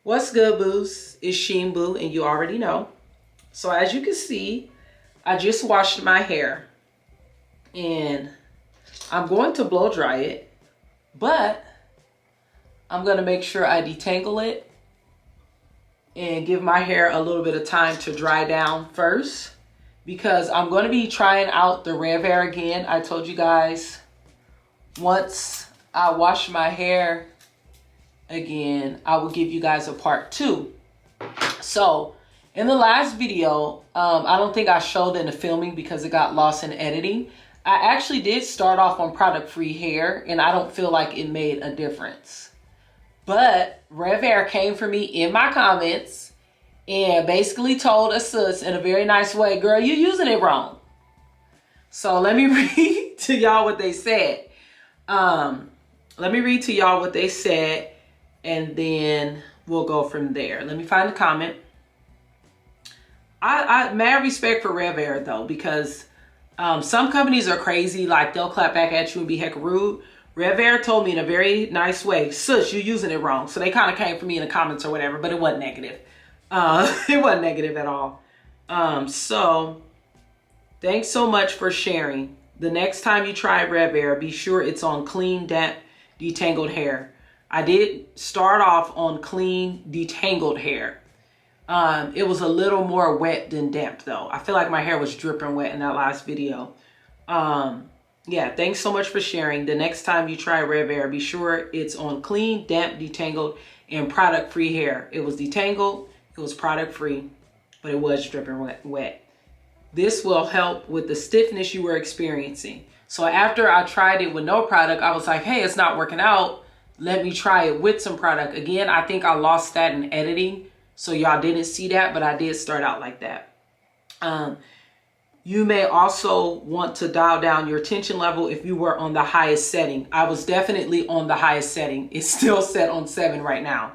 What's good, boos? It's Sheen Boo, and you already know. So as you can see, I just washed my hair, and I'm going to blow dry it, but I'm going to make sure I detangle it and give my hair a little bit of time to dry down first, because I'm going to be trying out the Revair again. I told you guys once I wash my hair again, I will give you guys a part 2. So in the last video, I don't think I showed in the filming because it got lost in editing. I actually did start off on product-free hair, and I don't feel like it made a difference. But Revair came for me in my comments and basically told us in a very nice way, girl, you're using it wrong. So let me read to y'all what they said. And then we'll go from there. Let me find the comment. I mad respect for Revair though, because some companies are crazy, like they'll clap back at you and be heck rude. Revair told me in a very nice way, sis, you're using it wrong. So they kind of came for me in the comments or whatever, but it wasn't negative. It wasn't negative at all. So thanks so much for sharing. The next time you try Revair, be sure it's on clean, damp, detangled hair. I did start off on clean, detangled hair. It was a little more wet than damp though. I feel like my hair was dripping wet in that last video. Yeah, thanks so much for sharing. The next time you try Revair, be sure it's on clean, damp, detangled, and product-free hair. It was detangled, it was product-free, but it was dripping wet. This will help with the stiffness you were experiencing. So after I tried it with no product, I was like, hey, it's not working out. Let me try it with some product. Again, I think I lost that in editing, so y'all didn't see that, but I did start out like that. You may also want to dial down your tension level if you were on the highest setting. I was definitely on the highest setting. It's still set on 7 right now.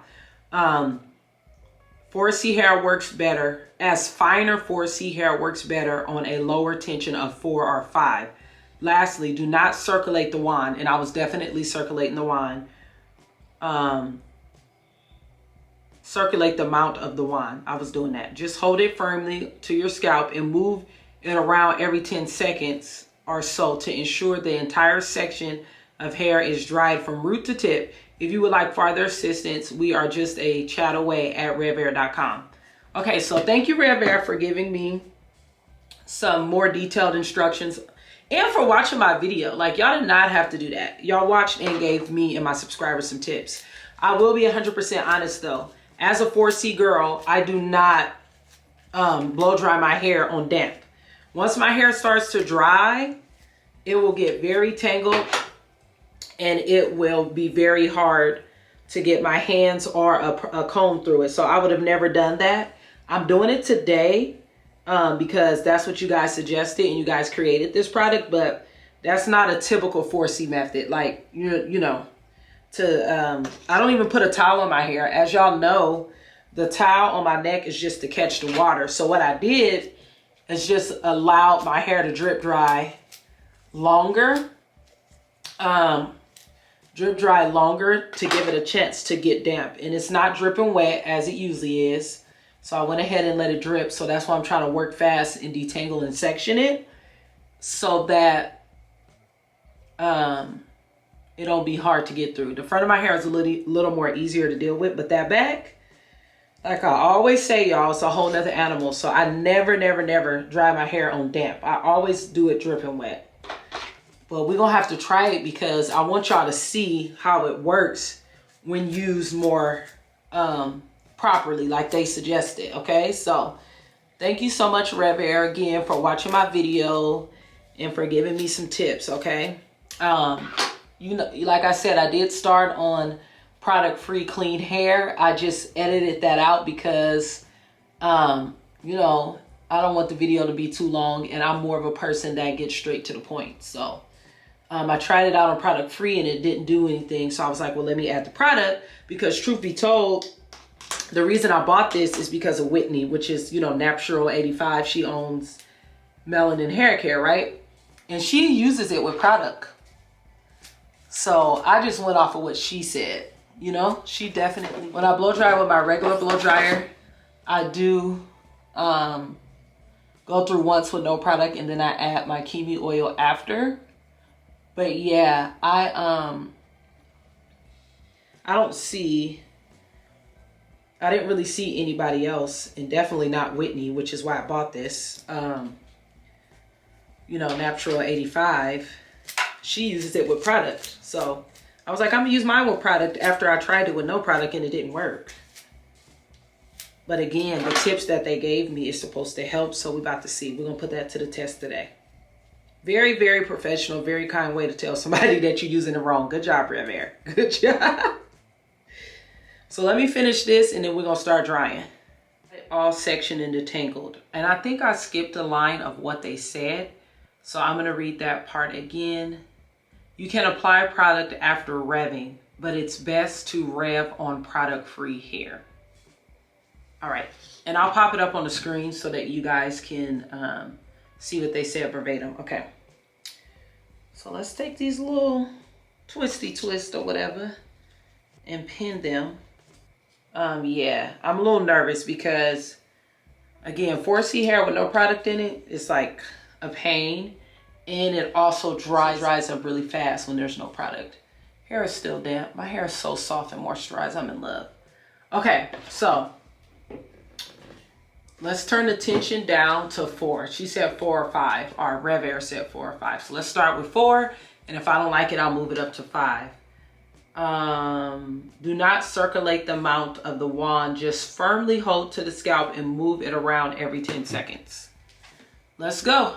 4C hair works better, as finer 4C hair works better on a lower tension of 4 or 5. Lastly, do not circulate the wand, and I was definitely circulating the wand. Circulate the mount of the wand. I was doing that. Just hold it firmly to your scalp and move it around every 10 seconds or so to ensure the entire section of hair is dried from root to tip. If you would like further assistance, we are just a chat away at revair.com. Okay, so thank you, Revair, for giving me some more detailed instructions and for watching my video. Like, y'all did not have to do that. Y'all watched and gave me and my subscribers some tips. I will be 100% honest though. As a 4C girl, I do not blow dry my hair on damp. Once my hair starts to dry, it will get very tangled and it will be very hard to get my hands or a comb through it. So I would have never done that. I'm doing it today because that's what you guys suggested and you guys created this product, but that's not a typical 4C method. Like, you know, I don't even put a towel on my hair. As y'all know, the towel on my neck is just to catch the water. So what I did is just allowed my hair to drip dry longer. Drip dry longer to give it a chance to get damp. And it's not dripping wet as it usually is. So I went ahead and let it drip. So that's why I'm trying to work fast and detangle and section it so that it don't be hard to get through. The front of my hair is a little more easier to deal with, but that back, like I always say, y'all, it's a whole nother animal. So I never dry my hair on damp. I always do it dripping wet. But we're gonna have to try it because I want y'all to see how it works when used more properly, like they suggested. Okay, so thank you so much, Revair, again, for watching my video and for giving me some tips. Okay, you know, like I said, I did start on product-free clean hair. I just edited that out because you know, I don't want the video to be too long, and I'm more of a person that gets straight to the point. So I tried it out on product free and it didn't do anything. So I was like, well, let me add the product, because truth be told, the reason I bought this is because of Whitney, which is, you know, Natural 85. She owns Melanin Hair Care, right? And she uses it with product. So I just went off of what she said. You know, she definitely, when I blow dry with my regular blow dryer, I do go through once with no product, and then I add my kiwi oil after. But yeah, I didn't really see anybody else, and definitely not Whitney, which is why I bought this. You know, Natural 85, she uses it with product. So I was like, I'm gonna use mine with product after I tried it with no product and it didn't work. But again, the tips that they gave me is supposed to help. So we're about to see. We're gonna put that to the test today. Very, very professional, very kind way to tell somebody that you're using it wrong. Good job, Revair. Good job. So let me finish this and then we're gonna start drying. All section and detangled. And I think I skipped a line of what they said. So I'm gonna read that part again. You can apply product after revving, but it's best to rev on product-free hair. All right, and I'll pop it up on the screen so that you guys can see what they said verbatim. Okay, so let's take these little twisty twists or whatever and pin them. Yeah, I'm a little nervous because, again, 4C hair with no product in it, it's like a pain. And it also dries up really fast when there's no product. Hair is still damp. My hair is so soft and moisturized. I'm in love. Okay, so let's turn the tension down to 4. She said 4 or 5. Our Revair said 4 or 5. So let's start with 4. And if I don't like it, I'll move it up to 5. Do not circulate the mount of the wand. Just firmly hold to the scalp and move it around every 10 seconds. Let's go.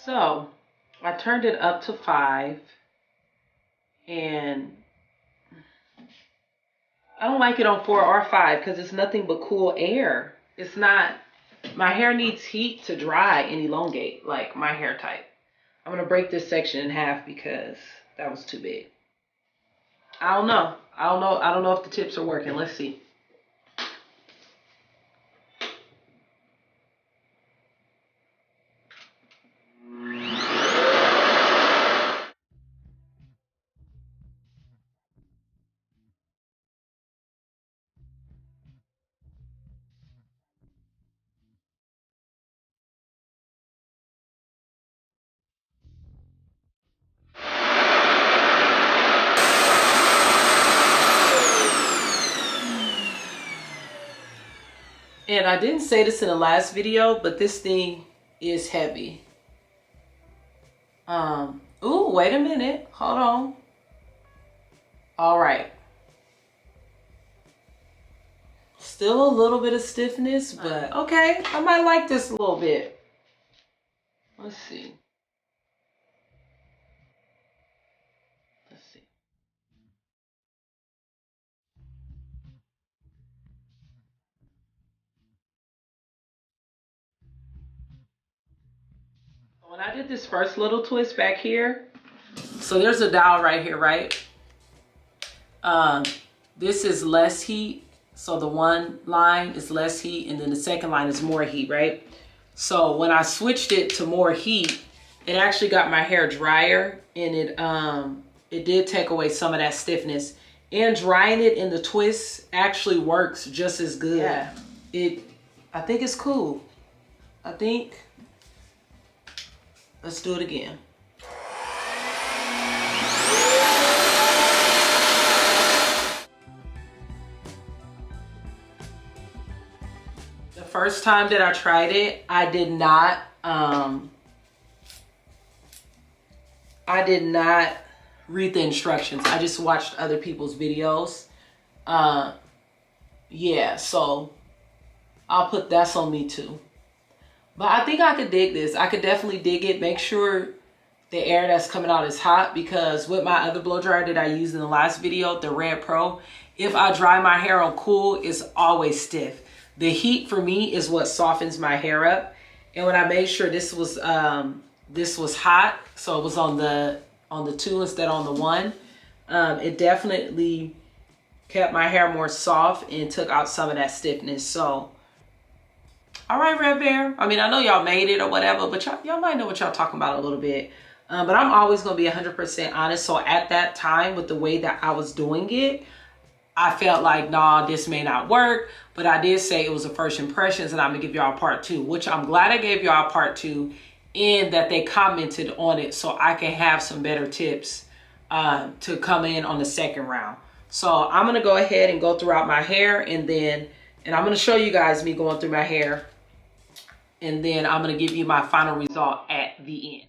So I turned it up to 5, and I don't like it on 4 or 5 because it's nothing but cool air. It's not, my hair needs heat to dry and elongate, like my hair type. I'm gonna break this section in half because that was too big. I don't know if the tips are working. Let's see. And I didn't say this in the last video, but this thing is heavy. Ooh, wait a minute. Hold on. All right. Still a little bit of stiffness, but okay. I might like this a little bit. Let's see. Let's see. When I did this first little twist back here, so there's a dial right here, right? This is less heat. So the one line is less heat and then the second line is more heat, right? So when I switched it to more heat, it actually got my hair drier, and it did take away some of that stiffness. And drying it in the twist actually works just as good. Yeah. I think it's cool. Let's do it again. The first time that I tried it, I did not read the instructions. I just watched other people's videos. Yeah, so I'll put that's on me too. But I think I could dig this. I could definitely dig it. Make sure the air that's coming out is hot, because with my other blow dryer that I used in the last video, the Red Pro, if I dry my hair on cool, it's always stiff. The heat for me is what softens my hair up. And when I made sure this was hot, so it was on the 2 instead on the 1, it definitely kept my hair more soft and took out some of that stiffness. So all right, Revair. I mean, I know y'all made it or whatever, but y'all might know what y'all talking about a little bit. But I'm always going to be 100% honest. So at that time, with the way that I was doing it, I felt like, nah, this may not work. But I did say it was a first impressions, and I'm going to give y'all a part 2, which I'm glad I gave y'all a part 2, in that they commented on it so I can have some better tips to come in on the second round. So I'm going to go ahead and go throughout my hair, and I'm going to show you guys me going through my hair. And then I'm going to give you my final result at the end.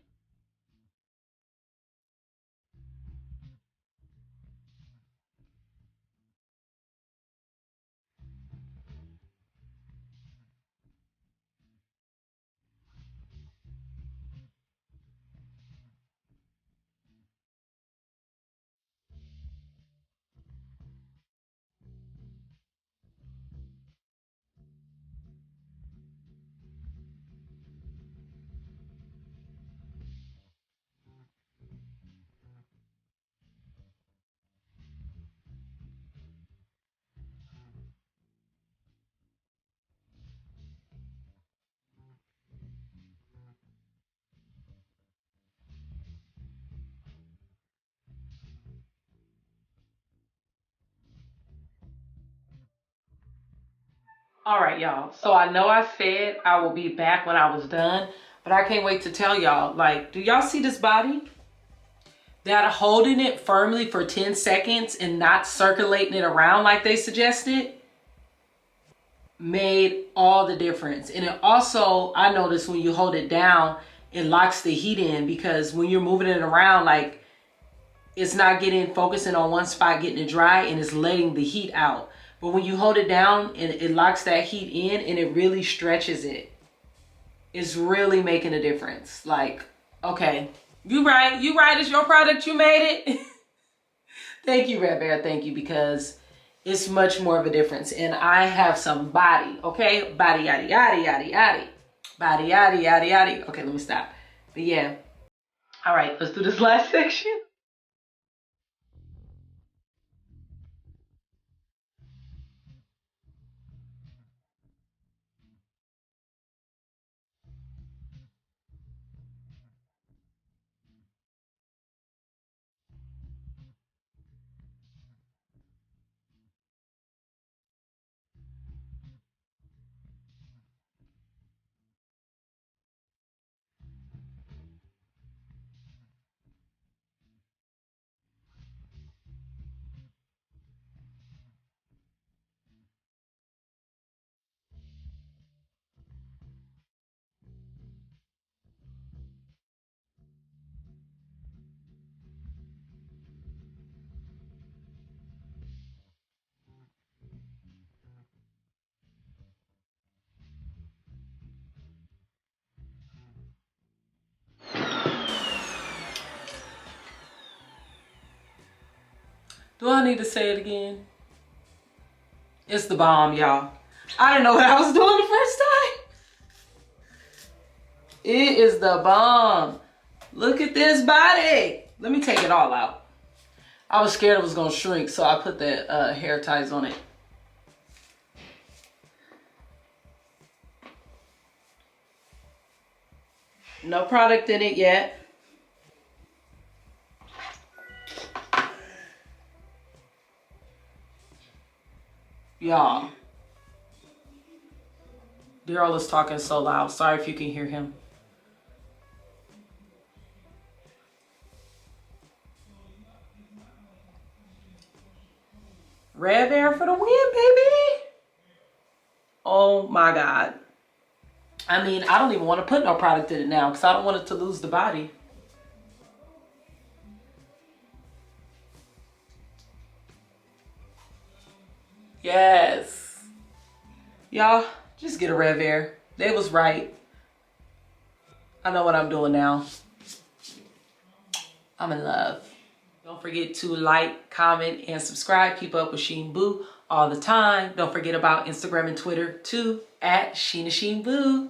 All right, y'all. So I know I said I will be back when I was done, but I can't wait to tell y'all. Like, do y'all see this body? That holding it firmly for 10 seconds and not circulating it around like they suggested made all the difference. And it also, I noticed when you hold it down, it locks the heat in, because when you're moving it around, like, it's not focusing on one spot, getting it dry, and it's letting the heat out. But when you hold it down, and it locks that heat in, and it really stretches it, it's really making a difference. Like, okay, you right, it's your product, you made it. Thank you, Revair, thank you, because it's much more of a difference. And I have some body, okay? Body, yaddy, yaddy, yaddy, yaddy. Body, yaddy, yaddy, yaddy. Okay, let me stop. But yeah. All right, let's do this last section. Do I need to say it again? It's the bomb, y'all. I didn't know what I was doing the first time. It is the bomb. Look at this body. Let me take it all out. I was scared it was going to shrink, so I put the hair ties on it. No product in it yet. Y'all, Daryl is talking so loud. Sorry if you can hear him. Revair for the win, baby. Oh my God. I mean, I don't even want to put no product in it now because I don't want it to lose the body. Yes. Y'all, just get a Revair. They was right. I know what I'm doing now. I'm in love. Don't forget to like, comment, and subscribe. Keep up with Sheen Boo all the time. Don't forget about Instagram and Twitter too, at Sheena Sheen Boo.